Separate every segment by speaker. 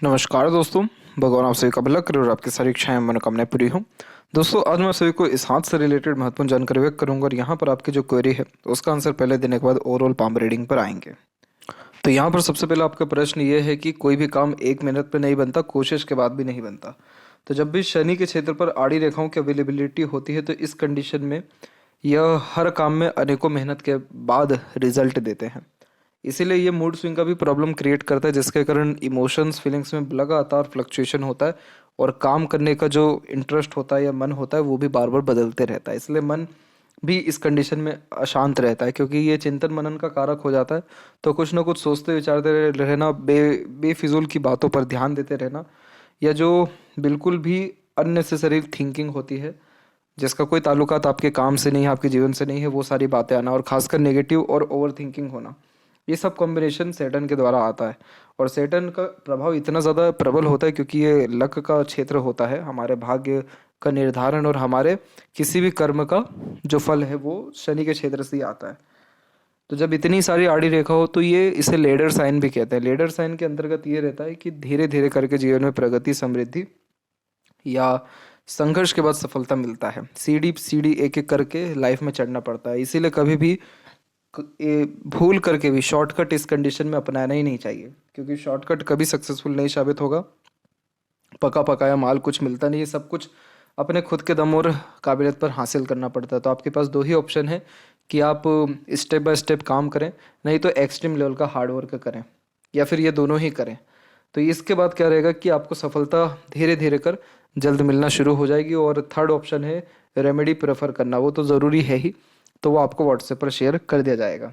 Speaker 1: नमस्कार दोस्तों। भगवान आप सभी का भला करे और आपकी सारी इच्छाएं मनोकामनाएं पूरी हों। दोस्तों, आज मैं सभी को इस हाथ से रिलेटेड महत्वपूर्ण जानकारी व्यक्त करूंगा और यहाँ पर आपकी जो क्वेरी है उसका आंसर पहले देने के बाद ओवरऑल पाम रीडिंग पर आएंगे। तो यहाँ पर सबसे पहले आपका प्रश्न ये है कि कोई भी काम 1 मिनट में नहीं बनता, कोशिश के बाद भी नहीं बनता। तो जब भी शनि के क्षेत्र पर आड़ी रेखाओं की अवेलेबिलिटी होती है तो इस कंडीशन में यह हर काम में अनेकों मेहनत के बाद रिजल्ट देते हैं। इसीलिए ये मूड स्विंग का भी प्रॉब्लम क्रिएट करता है, जिसके कारण इमोशंस फीलिंग्स में लगातार फ्लक्चुएशन होता है और काम करने का जो इंटरेस्ट होता है या मन होता है वो भी बार बार बदलते रहता है। इसलिए मन भी इस कंडीशन में अशांत रहता है, क्योंकि ये चिंतन मनन का कारक हो जाता है। तो कुछ ना कुछ सोचते विचारते रहना, बेफिजूल की बातों पर ध्यान देते रहना, या जो बिल्कुल भी अननेसेसरी थिंकिंग होती है जिसका कोई ताल्लुकात आपके काम से नहीं है, आपके जीवन से नहीं है, वो सारी बातें आना और खासकर नेगेटिव और ओवर थिंकिंग होना, ये सब कॉम्बिनेशन सैटर्न के द्वारा आता है। और सैटर्न का प्रभाव इतना ज़्यादा प्रबल होता है क्योंकि ये लक का क्षेत्र होता है, हमारे भाग्य का निर्धारण और हमारे किसी भी कर्म का जो फल है वो शनि के क्षेत्र से ही आता है। तो जब इतनी सारी आड़ी रेखा हो तो ये इसे लेडर साइन भी कहते हैं। लेडर साइन के अंतर्गत ये रहता है कि धीरे धीरे करके जीवन में प्रगति, समृद्धि या संघर्ष के बाद सफलता मिलता है। सीढ़ी सीढ़ी एक एक करके लाइफ में चढ़ना पड़ता है। इसीलिए कभी भी भूल करके भी शॉर्टकट इस कंडीशन में अपनाना ही नहीं चाहिए, क्योंकि शॉर्टकट कभी सक्सेसफुल नहीं साबित होगा। पका पकाया माल कुछ मिलता नहीं है, सब कुछ अपने खुद के दम और काबिलियत पर हासिल करना पड़ता है। तो आपके पास दो ही ऑप्शन है कि आप स्टेप बाय स्टेप काम करें, नहीं तो एक्सट्रीम लेवल का हार्ड वर्क करें, या फिर ये दोनों ही करें। तो इसके बाद क्या रहेगा कि आपको सफलता धीरे धीरे कर जल्द मिलना शुरू हो जाएगी। और थर्ड ऑप्शन है रेमेडी प्रेफर करना, वो तो ज़रूरी है ही, तो वो आपको व्हाट्सएप पर शेयर कर दिया जाएगा।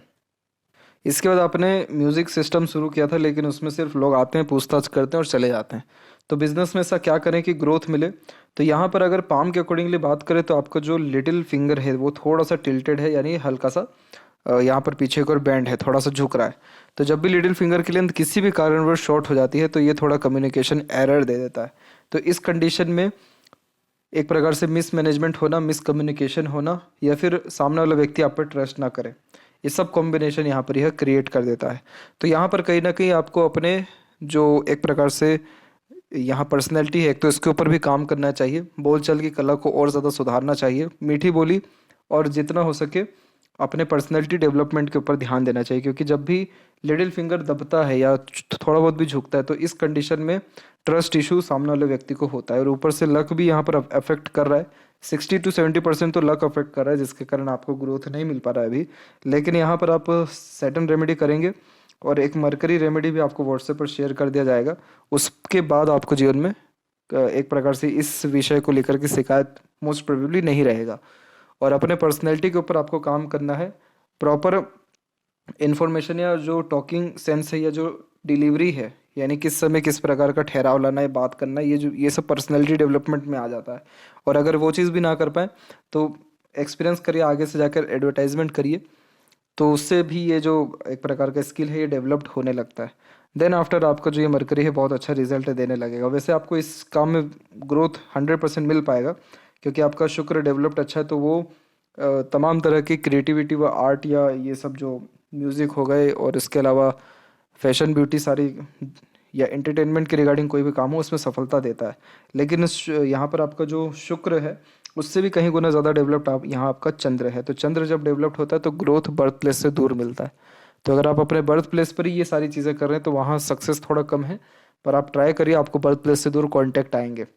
Speaker 1: इसके बाद आपने म्यूज़िक सिस्टम शुरू किया था, लेकिन उसमें सिर्फ लोग आते हैं, पूछताछ करते हैं और चले जाते हैं। तो बिजनेस में ऐसा क्या करें कि ग्रोथ मिले? तो यहाँ पर अगर पाम के अकॉर्डिंगली बात करें तो आपका जो लिटिल फिंगर है वो थोड़ा सा टिल्टेड है, यानी हल्का सा यहाँ पर पीछे की ओर बैंड है, थोड़ा सा झुक रहा है। तो जब भी लिटिल फिंगर की लेंथ किसी भी कारणवश शॉर्ट हो जाती है तो ये थोड़ा कम्युनिकेशन एरर दे देता है। तो इस कंडीशन में एक प्रकार से मिस मैनेजमेंट होना, मिस कम्युनिकेशन होना, या फिर सामने वाला व्यक्ति आप पर ट्रस्ट ना करे, ये सब कॉम्बिनेशन यहाँ पर यह क्रिएट कर देता है। तो यहाँ पर कहीं ना कहीं आपको अपने जो एक प्रकार से यहाँ पर्सनैलिटी है, एक तो इसके ऊपर भी काम करना चाहिए, बोलचाल की कला को और ज़्यादा सुधारना चाहिए, मीठी बोली, और जितना हो सके अपने पर्सनैलिटी डेवलपमेंट के ऊपर ध्यान देना चाहिए। क्योंकि जब भी लिटिल फिंगर दबता है या थोड़ा बहुत भी झुकता है तो इस कंडीशन में ट्रस्ट इशू सामने वाले व्यक्ति को होता है, और ऊपर से लक भी यहाँ पर अफेक्ट कर रहा है। 60 to 70% तो लक अफेक्ट कर रहा है, जिसके कारण आपको ग्रोथ नहीं मिल पा रहा है अभी। लेकिन यहाँ पर आप सैटर्न रेमेडी करेंगे और एक मरकरी रेमेडी भी आपको व्हाट्सएप पर शेयर कर दिया जाएगा। उसके बाद आपको जीवन में एक प्रकार से इस विषय को लेकर के शिकायत मोस्ट प्रोबेबली नहीं रहेगा। और अपने पर्सनैलिटी के ऊपर आपको काम करना है। प्रॉपर इन्फॉर्मेशन या जो टॉकिंग सेंस है या जो डिलीवरी है, यानी किस समय किस प्रकार का ठहराव लाना है, बात करना है, ये सब पर्सनैलिटी डेवलपमेंट में आ जाता है। और अगर वो चीज़ भी ना कर पाए तो एक्सपीरियंस करिए, आगे से जाकर एडवर्टाइजमेंट करिए, तो उससे भी ये जो एक प्रकार का स्किल है ये डेवलप्ड होने लगता है। देन आफ्टर आपका जो ये मरकरी है बहुत अच्छा रिजल्ट देने लगेगा। वैसे आपको इस काम में ग्रोथ 100% मिल पाएगा, क्योंकि आपका शुक्र डेवलप्ड अच्छा है। तो वो तमाम तरह की क्रिएटिविटी व आर्ट या ये सब जो म्यूज़िक हो गए और इसके अलावा फैशन ब्यूटी सारी या एंटरटेनमेंट के रिगार्डिंग कोई भी काम हो उसमें सफलता देता है। लेकिन यहाँ पर आपका जो शुक्र है उससे भी कहीं गुना ज़्यादा डेवलप्ड आप यहाँ आपका चंद्र है। तो चंद्र जब डेवलप्ड होता है तो ग्रोथ बर्थ प्लेस से दूर मिलता है। तो अगर आप अपने बर्थ प्लेस पर ही ये सारी चीज़ें कर रहे हैं तो वहाँ सक्सेस थोड़ा कम है, पर आप ट्राई करिए, आपको बर्थ प्लेस से दूर कॉन्टैक्ट आएंगे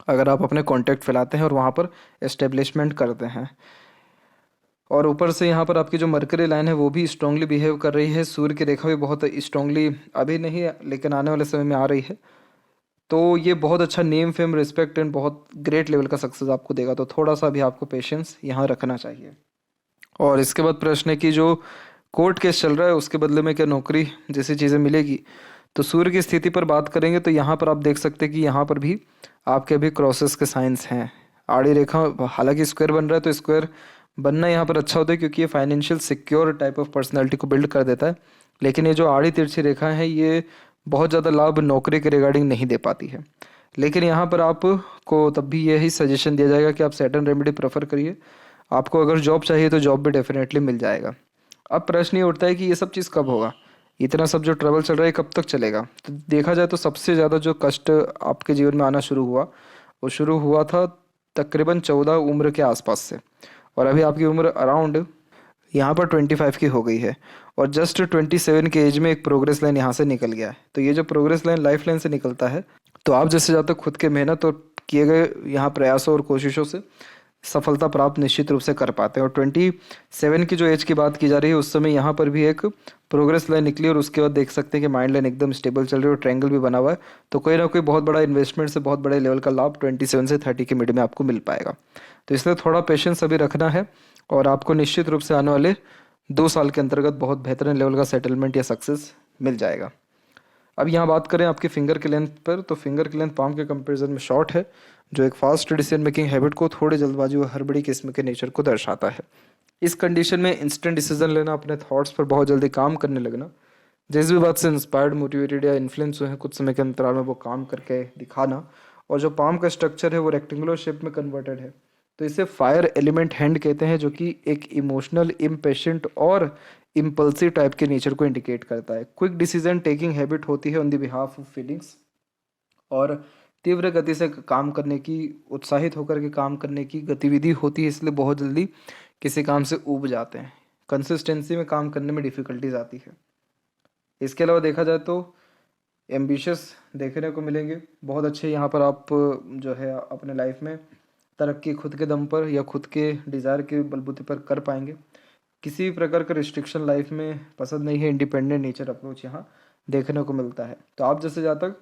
Speaker 1: अगर आप अपने कॉन्टैक्ट फैलाते हैं और वहाँ पर एस्टेब्लिशमेंट करते हैं। और ऊपर से यहाँ पर आपकी जो मरकरी लाइन है वो भी स्ट्रांगली बिहेव कर रही है। सूर्य की रेखा भी बहुत स्ट्रांगली अभी नहीं है लेकिन आने वाले समय में आ रही है। तो ये बहुत अच्छा नेम फेम रिस्पेक्ट एंड बहुत ग्रेट लेवल का सक्सेस आपको देगा। तो थोड़ा सा भी आपको पेशेंस यहाँ रखना चाहिए। और इसके बाद प्रश्न है कि जो कोर्ट केस चल रहा है उसके बदले में क्या नौकरी जैसी चीज़ें मिलेगी? तो सूर्य की स्थिति पर बात करेंगे तो यहाँ पर आप देख सकते हैं कि यहाँ पर भी आपके अभी क्रॉसेस के साइंस हैं। आड़ी रेखा, हालांकि स्क्वायर बन रहा है तो स्क्वायर बनना यहाँ पर अच्छा होता है क्योंकि ये financial secure type of personality को बिल्ड कर देता है। लेकिन ये जो आड़ी तिरछी रेखा है ये बहुत ज़्यादा लाभ नौकरी के रिगार्डिंग नहीं दे पाती है। लेकिन यहाँ पर आपको तब भी यही सजेशन दिया जाएगा कि आप सैटर्न रेमेडी प्रेफर करिए। आपको अगर जॉब चाहिए तो जॉब भी डेफिनेटली मिल जाएगा। अब प्रश्न ये उठता है कि ये सब चीज़ कब होगा? इतना सब जो ट्रबल चल रहा है ये कब तक चलेगा? तो देखा जाए तो सबसे ज़्यादा जो कष्ट आपके जीवन में आना शुरू हुआ, वो शुरू हुआ था तकरीबन 14 उम्र के आसपास से। और अभी आपकी उम्र अराउंड यहाँ पर 25 की हो गई है। और जस्ट 27 के एज में एक प्रोग्रेस लाइन यहाँ से निकल गया है। तो ये जो प्रोग्रेस लाइन लाइफ लाइन से निकलता है, तो आप जैसे ज़्यादा खुद के मेहनत और किए गए यहाँ प्रयासों और कोशिशों से सफलता प्राप्त निश्चित रूप से कर पाते हैं। और 27 की जो एज की बात की जा रही है, उस समय यहाँ पर भी एक प्रोग्रेस लाइन निकली और उसके बाद देख सकते हैं कि माइंड लाइन एकदम स्टेबल चल रही है और ट्रायंगल भी बना हुआ है। तो कोई ना कोई बहुत बड़ा इन्वेस्टमेंट से बहुत बड़े लेवल का लाभ 27 से 30 के मिड में आपको मिल पाएगा। तो इसलिए थोड़ा पेशेंस अभी रखना है और आपको निश्चित रूप से आने वाले 2 साल के अंतर्गत बहुत बेहतरीन लेवल का सेटलमेंट या सक्सेस मिल जाएगा। अब यहाँ बात करें आपके फिंगर के लेंथ पर, तो फिंगर की लेंथ पाम के कंपैरिजन में शॉर्ट है, जो एक फास्ट डिसीजन मेकिंग हैबिट को, थोड़ी जल्दबाजी और हड़बड़ी किस्म के नेचर को दर्शाता है। इस कंडीशन में इंस्टेंट डिसीजन लेना, अपने थॉट्स पर बहुत जल्दी काम करने लगना, जिस भी बात से इंस्पायर्ड, मोटिवेटेड या इन्फ्लुएंस हुए हैं, कुछ समय के अंतराल में वो काम करके दिखाना। और जो पाम का स्ट्रक्चर है वो रेक्टेंगुलर शेप में कन्वर्टेड है, तो इसे फायर एलिमेंट हैंड कहते हैं, जो कि एक इमोशनल, इम्पेशेंट और इम्पल्सिव टाइप के नेचर को इंडिकेट करता है। क्विक डिसीजन टेकिंग हैबिट होती है on the behalf of feelings, और तीव्र गति से काम करने की, उत्साहित होकर के काम करने की गतिविधि होती है, इसलिए बहुत जल्दी किसी काम से ऊब जाते हैं। कंसिस्टेंसी में काम करने में डिफ़िकल्टीज आती है। इसके अलावा देखा जाए तो एम्बिशियस देखने को मिलेंगे, बहुत अच्छे यहाँ पर आप जो है अपने लाइफ में तरक्की खुद के दम पर या खुद के डिज़ायर के बलबूते पर कर पाएंगे। किसी भी प्रकार का रिस्ट्रिक्शन लाइफ में पसंद नहीं है, इंडिपेंडेंट नेचर अप्रोच यहाँ देखने को मिलता है। तो आप जैसे जहाँ तक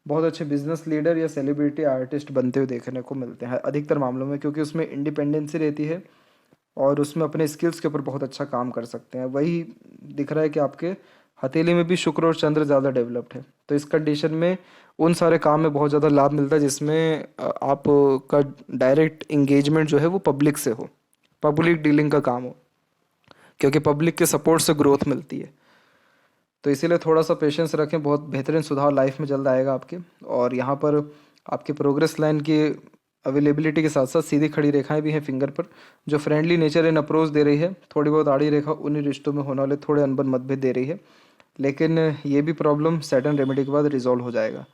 Speaker 1: बहुत अच्छे बिजनेस लीडर या सेलिब्रिटी आर्टिस्ट बनते हुए देखने को मिलते हैं अधिकतर मामलों में, क्योंकि उसमें इंडिपेंडेंसी रहती है और उसमें अपने स्किल्स के ऊपर बहुत अच्छा काम कर सकते हैं। वही दिख रहा है कि आपके हथेली में भी शुक्र और चंद्र ज़्यादा डेवलप्ड है, तो इस कंडीशन में उन सारे काम में बहुत ज़्यादा लाभ मिलता है जिसमें आपका डायरेक्ट इंगेजमेंट जो है वो पब्लिक से हो, पब्लिक डीलिंग का काम हो, क्योंकि पब्लिक के सपोर्ट से ग्रोथ मिलती है। तो इसीलिए थोड़ा सा पेशेंस रखें, बहुत बेहतरीन सुधार लाइफ में जल्द आएगा आपके। और यहाँ पर आपकी प्रोग्रेस लाइन की अवेलेबिलिटी के साथ साथ सीधी खड़ी रेखाएं भी हैं फिंगर पर, जो फ्रेंडली नेचर इन अप्रोच दे रही है। थोड़ी बहुत आड़ी रेखा उन्हीं रिश्तों में होने वाले थोड़े अनबन मतभेद दे रही है, लेकिन ये भी प्रॉब्लम सैटर्न रेमेडी के बाद रिजॉल्व हो जाएगा।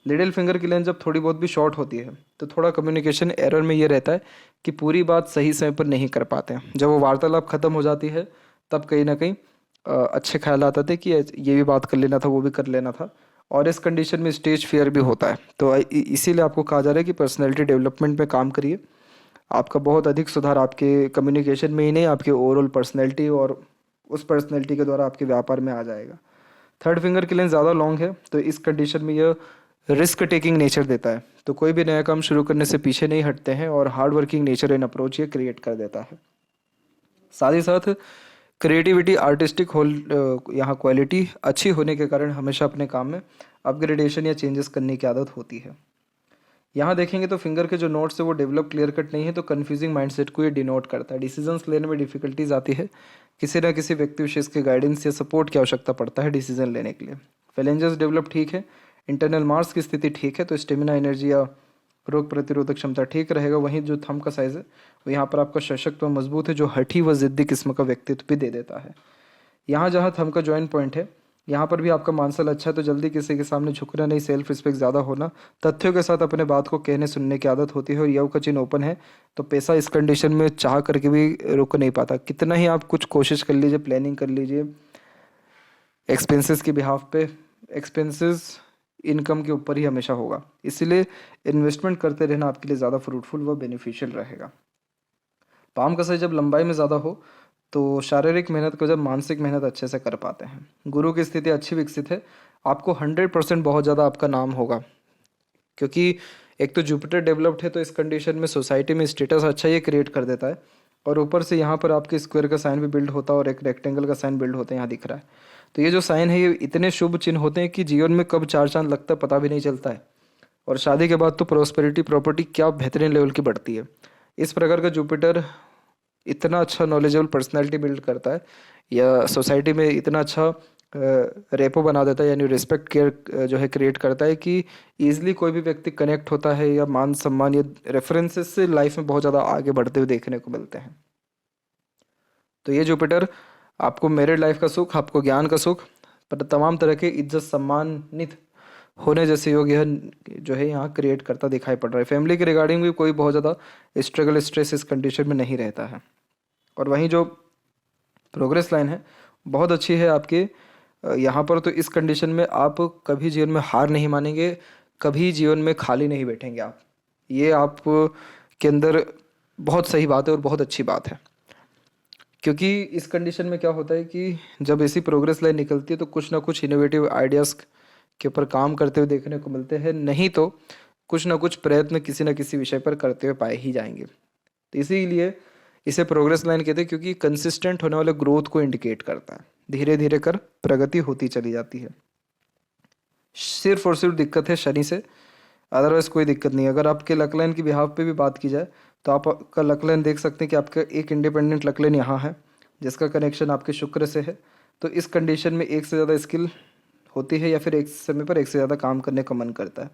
Speaker 1: लिटिल फिंगर की लेंथ जब थोड़ी बहुत भी शॉर्ट होती है तो थोड़ा कम्युनिकेशन एरर में ये रहता है कि पूरी बात सही समय पर नहीं कर पाते हैं। जब वो वार्तालाप खत्म हो जाती है तब कहीं ना कहीं अच्छे ख्याल आते थे कि ये भी बात कर लेना था, वो भी कर लेना था। और इस कंडीशन में स्टेज फियर भी होता है। तो इसीलिए आपको कहा जा रहा है कि पर्सनैलिटी डेवलपमेंट में काम करिए। आपका बहुत अधिक सुधार आपके कम्युनिकेशन में ही नहीं, आपके ओवरऑल पर्सनैलिटी और उस पर्सनैलिटी के द्वारा आपके व्यापार में आ जाएगा। थर्ड फिंगर की लेंथ ज़्यादा लॉन्ग है, तो इस कंडीशन में यह रिस्क टेकिंग नेचर देता है। तो कोई भी नया काम शुरू करने से पीछे नहीं हटते हैं और hard working nature in approach ये क्रिएट कर देता है। साथ ही साथ क्रिएटिविटी, आर्टिस्टिक होल यहाँ क्वालिटी अच्छी होने के कारण हमेशा अपने काम में अपग्रेडेशन या चेंजेस करने की आदत होती है। यहाँ देखेंगे तो फिंगर के जो नोट्स है वो डेवलप क्लियर कट नहीं है, तो कन्फ्यूजिंग माइंडसेट को ये डिनोट करता है। डिसीजंस लेने में डिफिकल्टीज आती है, किसी न किसी व्यक्ति विशेष के गाइडेंस या सपोर्ट की आवश्यकता पड़ता है डिसीजन लेने के लिए। फैलेंजेस डेवलप ठीक है, इंटरनल मार्क्स की स्थिति ठीक है, तो स्टेमिना, एनर्जी या रोग प्रतिरोधक क्षमता ठीक रहेगा। वहीं जो थंब का साइज है वो यहाँ पर आपका सशक्त व मजबूत है, जो हठी व जिद्दी किस्म का व्यक्तित्व भी दे देता है। यहाँ जहाँ थंब का जॉइंट पॉइंट है यहाँ पर भी आपका मानसल अच्छा है, तो जल्दी किसी के सामने झुकना नहीं, सेल्फ रिस्पेक्ट ज़्यादा होना, तथ्यों के साथ अपने बात को कहने सुनने की आदत होती है। और यव का चिन्ह ओपन है, तो पैसा इस कंडीशन में चाह करके भी रुक नहीं पाता। कितना ही आप कुछ कोशिश कर लीजिए, प्लानिंग कर लीजिए एक्सपेंसेस के बिहाफ पे, एक्सपेंसेस इनकम के ऊपर ही हमेशा होगा। इसीलिए इन्वेस्टमेंट करते रहना आपके लिए ज़्यादा फ्रूटफुल व बेनिफिशियल रहेगा। पाम का साइज जब लंबाई में ज़्यादा हो तो शारीरिक मेहनत को जब मानसिक मेहनत अच्छे से कर पाते हैं। गुरु की स्थिति अच्छी विकसित है, आपको 100% बहुत ज़्यादा आपका नाम होगा, क्योंकि एक तो जुपिटर डेवलप्ड है, तो इस कंडीशन में सोसाइटी में स्टेटस अच्छा ये क्रिएट कर देता है। और ऊपर से यहाँ पर आपके स्क्वायर का साइन भी बिल्ड होता है और एक रेक्टेंगल का साइन बिल्ड होता है, यहाँ दिख रहा है। तो ये जो साइन है ये इतने शुभ चिन्ह होते हैं कि जीवन में कब चार चांद लगता है पता भी नहीं चलता है। और शादी के बाद तो प्रोस्पेरिटी, प्रॉपर्टी क्या बेहतरीन लेवल की बढ़ती है। इस प्रकार का जुपिटर इतना अच्छा नॉलेजेबल पर्सनैलिटी बिल्ड करता है या सोसाइटी में इतना अच्छा रेपो बना देता है, यानी रिस्पेक्ट केयर जो है क्रिएट करता है कि ईजिली कोई भी व्यक्ति कनेक्ट होता है या मान सम्मान या रेफरेंसेस से लाइफ में बहुत ज़्यादा आगे बढ़ते हुए देखने को मिलते हैं। तो ये जुपिटर आपको मैरिड लाइफ का सुख, आपको ज्ञान का सुख, पर तमाम तरह के इज्जत सम्मानित होने जैसे योग यह जो है यहाँ क्रिएट करता दिखाई पड़ रहा है। फैमिली के रिगार्डिंग भी कोई बहुत ज़्यादा स्ट्रगल स्ट्रेस इस कंडीशन में नहीं रहता है। और वहीं जो प्रोग्रेस लाइन है बहुत अच्छी है आपके यहाँ पर। तो इस कंडीशन में आप कभी जीवन में हार नहीं मानेंगे, कभी जीवन में खाली नहीं बैठेंगे आप। ये आप के अंदर बहुत सही बात है और बहुत अच्छी बात है, क्योंकि इस कंडीशन में क्या होता है कि जब ऐसी प्रोग्रेस लाइन निकलती है तो कुछ ना कुछ इनोवेटिव आइडियाज़ के ऊपर काम करते हुए देखने को मिलते हैं, नहीं तो कुछ ना कुछ प्रयत्न किसी न किसी विषय पर करते हुए पाए ही जाएंगे। तो इसीलिए इसे प्रोग्रेस लाइन कहते हैं, क्योंकि कंसिस्टेंट होने वाले ग्रोथ को इंडिकेट करता है। धीरे धीरे कर प्रगति होती चली जाती है। सिर्फ और सिर्फ दिक्कत है शनि से, अदरवाइज कोई दिक्कत नहीं। अगर आपके लक लाइन की बिहाफ पे भी बात की जाए तो आपका लक लाइन देख सकते हैं कि आपका एक इंडिपेंडेंट लक लाइन यहाँ है जिसका कनेक्शन आपके शुक्र से है। तो इस कंडीशन में एक से ज़्यादा स्किल होती है या फिर एक समय पर एक से ज़्यादा काम करने का मन करता है।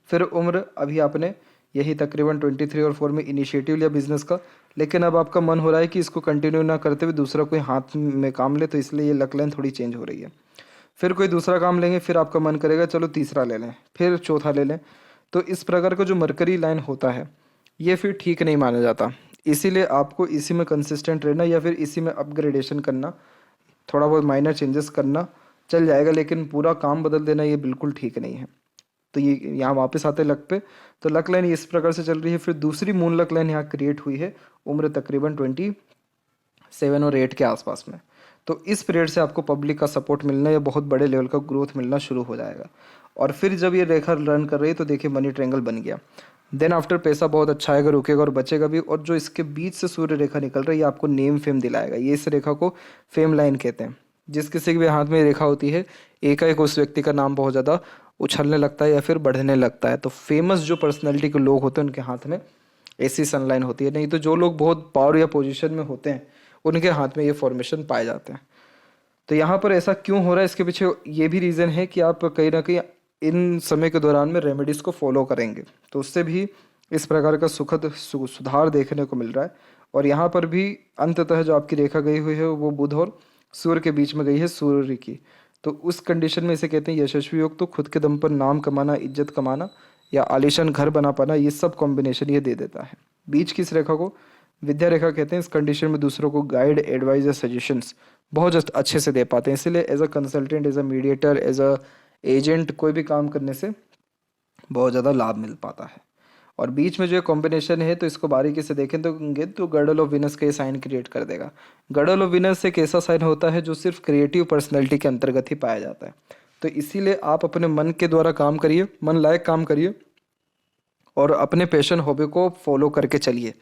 Speaker 1: फिर उम्र अभी आपने यही तकरीबन 23 और 4 में इनिशिएटिव लिया बिजनेस का, लेकिन अब आपका मन हो रहा है कि इसको कंटिन्यू ना करते हुए दूसरा कोई हाथ में काम ले, तो इसलिए ये लक लाइन थोड़ी चेंज हो रही है। फिर कोई दूसरा काम लेंगे, फिर आपका मन करेगा चलो तीसरा ले लें, फिर चौथा ले लें। तो इस प्रकार का जो मरकरी लाइन होता है ये फिर ठीक नहीं माना जाता। इसीलिए आपको इसी में कंसिस्टेंट रहना या फिर इसी में अपग्रेडेशन करना, थोड़ा बहुत माइनर चेंजेस करना चल जाएगा, लेकिन पूरा काम बदल देना ये बिल्कुल ठीक नहीं है। तो ये यहाँ वापस आते लक पे, तो लक लाइन इस प्रकार से चल रही है। फिर दूसरी मून लक लाइन यहाँ क्रिएट हुई है उम्र तकरीबन 27 और 8 के आसपास में। तो इस पीरियड से आपको पब्लिक का सपोर्ट मिलना या बहुत बड़े लेवल का ग्रोथ मिलना शुरू हो जाएगा। और फिर जब ये रेखा रन कर रही है तो देखिए मनी ट्रायंगल बन गया। देन आफ्टर पैसा बहुत अच्छा आएगा, रुकेगा और बचेगा भी। और जो इसके बीच से सूर्य रेखा निकल रही है ये आपको नेम फेम दिलाएगा। ये इस रेखा को फेम लाइन कहते हैं। जिस किसी के भी हाथ में रेखा होती है एकाएक उस व्यक्ति का नाम बहुत ज़्यादा उछलने लगता है या फिर बढ़ने लगता है। तो फेमस जो पर्सनैलिटी के लोग होते हैं उनके हाथ में ऐसी सनलाइन होती है। नहीं तो जो लोग बहुत पावर या पोजीशन में होते हैं उनके हाथ में ये फॉर्मेशन पाए जाते हैं। तो यहाँ पर ऐसा क्यों हो रहा है, इसके पीछे ये भी रीज़न है कि आप कहीं ना कहीं इन समय के दौरान में रेमेडीज़ को फॉलो करेंगे तो उससे भी इस प्रकार का सुखद सुधार देखने को मिल रहा है। और यहाँ पर भी अंततः जो आपकी रेखा गई हुई है वो बुध और सूर्य के बीच में गई है, सूर्य की। तो उस कंडीशन में इसे कहते हैं यशस्वी योग। तो खुद के दम पर नाम कमाना, इज्जत कमाना या आलीशान घर बना पाना, ये सब कॉम्बिनेशन ये दे देता है। बीच की इस रेखा को विद्या रेखा कहते हैं। इस कंडीशन में दूसरों को गाइड, एडवाइस या सजेशंस बहुत अच्छे से दे पाते हैं। इसीलिए as a consultant, as a mediator, as a agent कोई भी काम करने से बहुत ज़्यादा लाभ मिल पाता है। और बीच में जो कॉम्बिनेशन है तो इसको बारीकी से देखें तो गर्डल ऑफ विनस का ये साइन क्रिएट कर देगा। गर्डल ऑफ विनस एक ऐसा साइन होता है जो सिर्फ क्रिएटिव पर्सनैलिटी के अंतर्गत ही पाया जाता है। तो इसीलिए आप अपने मन के द्वारा काम करिए, मन लायक काम करिए और अपने पैशन हॉबी को फॉलो करके चलिए।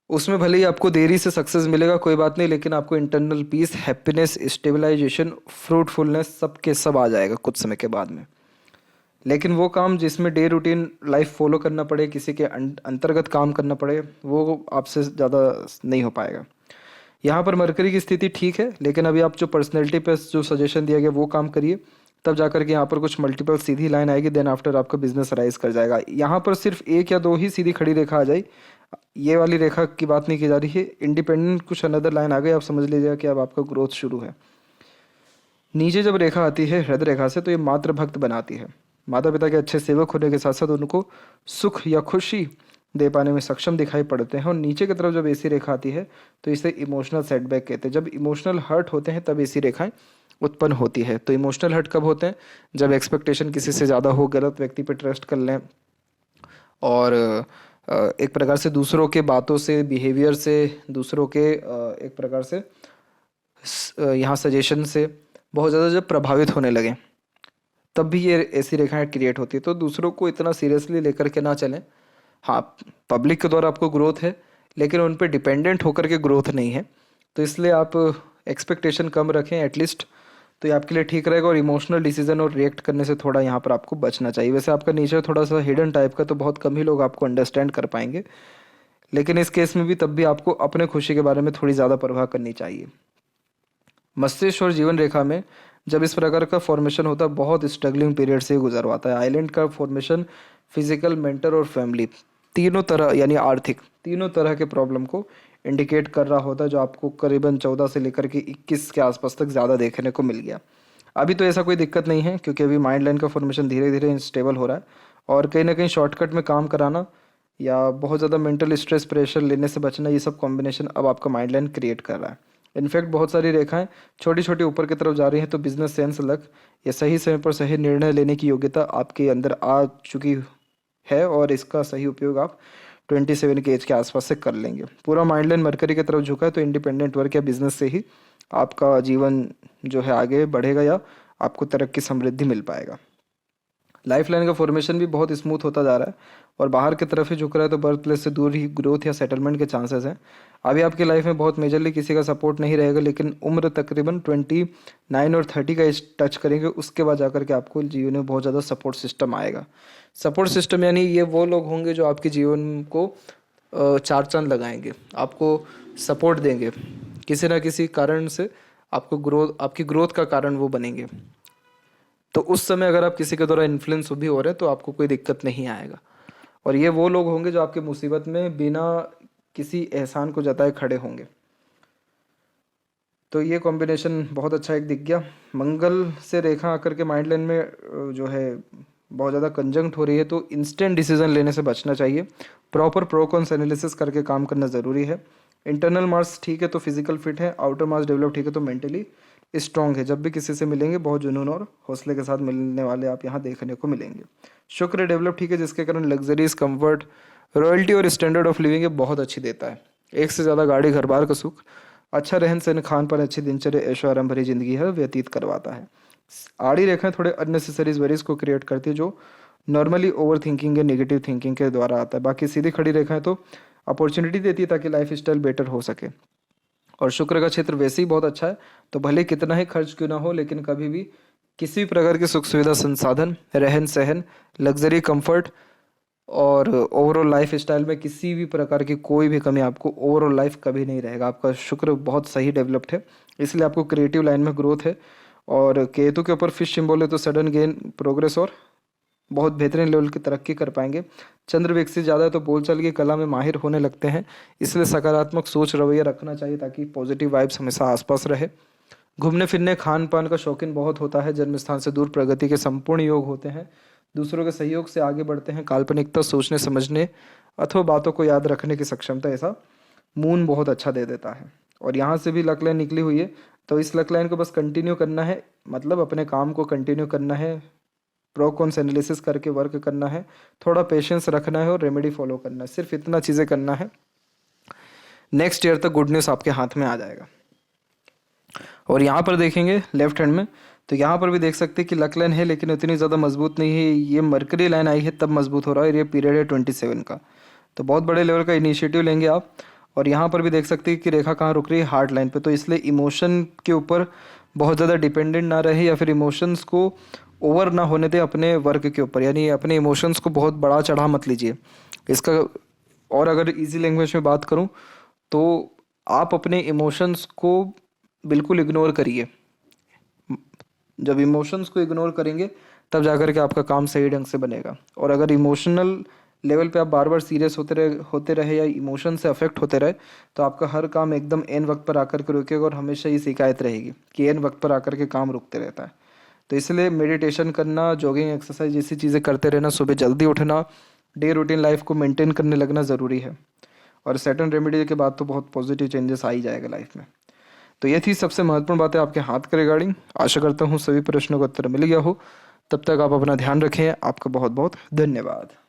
Speaker 1: उसमें भले ही आपको देरी से सक्सेस मिलेगा कोई बात नहीं, लेकिन आपको internal peace, happiness, stabilization, fruitfulness सब के सब आ जाएगा कुछ समय के बाद में। लेकिन वो काम जिसमें डे रूटीन लाइफ फॉलो करना पड़े, किसी के अंतर्गत काम करना पड़े, वो आपसे ज़्यादा नहीं हो पाएगा। यहाँ पर मरकरी की स्थिति ठीक है, लेकिन अभी आप जो पर्सनैलिटी पे जो सजेशन दिया गया वो काम करिए, तब जाकर के यहाँ पर कुछ मल्टीपल सीधी लाइन आएगी। देन आफ्टर आपका बिजनेस राइज कर जाएगा। यहाँ पर सिर्फ एक या दो ही सीधी खड़ी रेखा आ जाए, ये वाली रेखा की बात नहीं की जा रही है। इंडिपेंडेंट कुछ अनदर लाइन आ गई, आप समझ लीजिएगा कि अब आपका ग्रोथ शुरू है। नीचे जब रेखा आती है हृदय रेखा से तो ये मातृ भक्त बनाती है। माता पिता के अच्छे सेवक होने के साथ साथ उनको सुख या खुशी दे पाने में सक्षम दिखाई पड़ते हैं। और नीचे की तरफ जब ऐसी रेखा आती है तो इसे इमोशनल सेटबैक कहते हैं। जब इमोशनल हर्ट होते हैं तब ऐसी रेखाएं उत्पन्न होती है। तो इमोशनल हर्ट कब होते हैं? जब एक्सपेक्टेशन किसी से ज़्यादा हो, गलत व्यक्ति पर ट्रस्ट कर लें और एक प्रकार से दूसरों के बातों से, बिहेवियर से, दूसरों के एक प्रकार से यहाँ सजेशन से बहुत ज़्यादा जब प्रभावित होने लगे तब भी ये ऐसी रेखाएं क्रिएट होती है। तो दूसरों को इतना सीरियसली लेकर के ना चलें। हाँ, पब्लिक के द्वारा आपको ग्रोथ है लेकिन उन पर डिपेंडेंट होकर के ग्रोथ नहीं है। तो इसलिए आप एक्सपेक्टेशन कम रखें एटलीस्ट, तो ये आपके लिए ठीक रहेगा। और इमोशनल डिसीजन और रिएक्ट करने से थोड़ा यहाँ पर आपको बचना चाहिए। वैसे आपका नेचर थोड़ा सा हिडन टाइप का, तो बहुत कम ही लोग आपको अंडरस्टैंड कर पाएंगे, लेकिन इस केस में भी तब भी आपको अपने खुशी के बारे में थोड़ी ज़्यादा परवाह करनी चाहिए। मस्तिष्क और जीवन रेखा में जब इस प्रकार का फॉर्मेशन होता है बहुत स्ट्रगलिंग पीरियड से गुजरवाता है। आइलैंड का फॉर्मेशन फिजिकल, मेंटल और फैमिली तीनों तरह यानी आर्थिक तीनों तरह के प्रॉब्लम को इंडिकेट कर रहा होता है, जो आपको करीबन 14 से लेकर के 21 के आसपास तक ज़्यादा देखने को मिल गया। अभी तो ऐसा कोई दिक्कत नहीं है क्योंकि अभी माइंड लाइन का फॉर्मेशन धीरे धीरे स्टेबल हो रहा है। और कहीं ना कहीं शॉर्टकट में काम कराना या बहुत ज़्यादा मेंटल स्ट्रेस प्रेशर लेने से बचना, ये सब कॉम्बिनेशन अब आपका माइंड लाइन क्रिएट कर रहा है। इनफैक्ट बहुत सारी रेखाएं छोटी छोटी ऊपर की तरफ जा रही हैं, तो बिजनेस सेंस, लक या सही समय पर सही निर्णय लेने की योग्यता आपके अंदर आ चुकी है और इसका सही उपयोग आप 27 के एज के आसपास से कर लेंगे। पूरा माइंड लाइन मरकरी की तरफ झुका है, तो इंडिपेंडेंट वर्क या बिजनेस से ही आपका जीवन जो है आगे बढ़ेगा या आपको तरक्की समृद्धि मिल पाएगा। लाइफ लाइन का फॉर्मेशन भी बहुत स्मूथ होता जा रहा है और बाहर की तरफ ही झुक रहा है, तो बर्थ प्लेस से दूर ही ग्रोथ या सेटलमेंट के चांसेस हैं। अभी आपकी लाइफ में बहुत मेजरली किसी का सपोर्ट नहीं रहेगा, लेकिन उम्र तकरीबन 29 और 30 का एज टच करेंगे, उसके बाद जाकर के आपको जीवन में बहुत ज़्यादा सपोर्ट सिस्टम आएगा। सपोर्ट सिस्टम यानी ये वो लोग होंगे जो आपके जीवन को चार चांद लगाएंगे, आपको सपोर्ट देंगे, किसी ना किसी कारण से आपकी ग्रोथ का कारण वो बनेंगे। तो उस समय अगर आप किसी के द्वारा इन्फ्लुएंस भी हो रहे हैं तो आपको कोई दिक्कत नहीं आएगा। और ये वो लोग होंगे जो आपकी मुसीबत में बिना किसी एहसान को जताए खड़े होंगे। तो ये कॉम्बिनेशन बहुत अच्छा एक दिख गया। मंगल से रेखा आकर के माइंड लाइन में जो है बहुत ज़्यादा कंजंक्ट हो रही है, तो इंस्टेंट डिसीजन लेने से बचना चाहिए। प्रॉपर प्रो कॉन्स एनालिसिस करके काम करना ज़रूरी है। इंटरनल मार्क्स ठीक है तो फिजिकल फिट है, आउटर मार्क्स डेवलप ठीक है तो मेंटली स्ट्रांग है। जब भी किसी से मिलेंगे बहुत जुनून और हौसले के साथ मिलने वाले आप यहाँ देखने को मिलेंगे। शुक्र डेवलप ठीक है, जिसके कारण लग्जरीज, कंफर्ट, रॉयल्टी और स्टैंडर्ड ऑफ लिविंग बहुत अच्छी देता है। एक से ज़्यादा गाड़ी, घर बार का सुख, अच्छा रहन सहन, खान पान, अच्छी दिनचर्या, ऐशो आराम भरी जिंदगी है व्यतीत करवाता है। आड़ी रेखाएं थोड़े अननेसेसरी वरीज को क्रिएट करती है, जो नॉर्मली ओवर थिंकिंग या नेगेटिव थिंकिंग के द्वारा आता है। बाकी सीधी खड़ी रेखाएं तो अपॉर्चुनिटी देती है ताकि लाइफ स्टाइल बेटर हो सके। और शुक्र का क्षेत्र वैसे ही बहुत अच्छा है, तो भले कितना ही खर्च क्यों ना हो, लेकिन कभी भी किसी भी प्रकार की सुख सुविधा, संसाधन, रहन सहन, लग्जरी, कंफर्ट और ओवरऑल लाइफ स्टाइल में किसी भी प्रकार की कोई भी कमी आपको ओवरऑल लाइफ कभी नहीं रहेगा। आपका शुक्र बहुत सही डेवलप्ड है, इसलिए आपको क्रिएटिव लाइन में ग्रोथ है। और केतु के ऊपर फिश सिंबल है, तो सडन गेन, प्रोग्रेस और बहुत बेहतरीन लेवल की तरक्की कर पाएंगे। चंद्र विकसित ज़्यादा है तो बोलचाल की कला में माहिर होने लगते हैं, इसलिए सकारात्मक सोच रवैया रखना चाहिए ताकि पॉजिटिव वाइब्स हमेशा आसपास रहे। घूमने फिरने, खान पान का शौकीन बहुत होता है। जन्म स्थान से दूर प्रगति के संपूर्ण योग होते हैं। दूसरों के सहयोग से आगे बढ़ते हैं। काल्पनिकता, सोचने समझने अथवा बातों को याद रखने की सक्षमता ऐसा मून बहुत अच्छा दे देता है। और यहाँ से भी लक लाइन निकली हुई है, तो इस लक लाइन को बस कंटिन्यू करना है, मतलब अपने काम को कंटिन्यू करना है, प्रो कॉन्स एनालिसिस करके वर्क करना है, थोड़ा पेशेंस रखना है और रेमेडी फॉलो करना है। सिर्फ इतना चीज़ें करना है, नेक्स्ट ईयर तक गुड न्यूज़ आपके हाथ में आ जाएगा। और यहाँ पर देखेंगे लेफ्ट हैंड में, तो यहाँ पर भी देख सकते हैं कि लक लाइन है लेकिन उतनी ज़्यादा मजबूत नहीं है। ये मरकरी लाइन आई है तब मजबूत हो रहा है, और ये पीरियड है 27 का, तो बहुत बड़े लेवल का इनिशिएटिव लेंगे आप। और यहाँ पर भी देख सकते हैं कि रेखा कहाँ रुक रही है, हार्ट लाइन पे, तो इसलिए इमोशन के ऊपर बहुत ज़्यादा डिपेंडेंट ना रहे या फिर इमोशंस को ओवर ना होने दें अपने वर्क के ऊपर, यानी अपने इमोशंस को बहुत बड़ा चढ़ा मत लीजिए इसका। और अगर इजी लैंग्वेज में बात करूँ तो आप अपने इमोशंस को बिल्कुल इग्नोर करिए। जब इमोशंस को इग्नोर करेंगे तब जाकर के आपका काम सही ढंग से बनेगा। और अगर इमोशनल लेवल पे आप बार बार सीरियस होते रहे या इमोशन से अफेक्ट होते रहे, तो आपका हर काम एकदम एन वक्त पर आकर के रुकेगा और हमेशा ये शिकायत रहेगी कि एन वक्त पर आकर के काम रुकते रहता है। तो इसलिए मेडिटेशन करना, जॉगिंग, एक्सरसाइज जैसी चीज़ें करते रहना, सुबह जल्दी उठना, डे रूटीन लाइफ को मेंटेन करने लगना ज़रूरी है। और सैटर्न रेमेडी के बाद तो बहुत पॉजिटिव चेंजेस आ ही जाएगा लाइफ में। तो ये थी सबसे महत्वपूर्ण बातें आपके हाथ के रिगार्डिंग। आशा करता हूँ सभी प्रश्नों का उत्तर मिल गया हो। तब तक आप अपना ध्यान रखें। आपका बहुत बहुत धन्यवाद।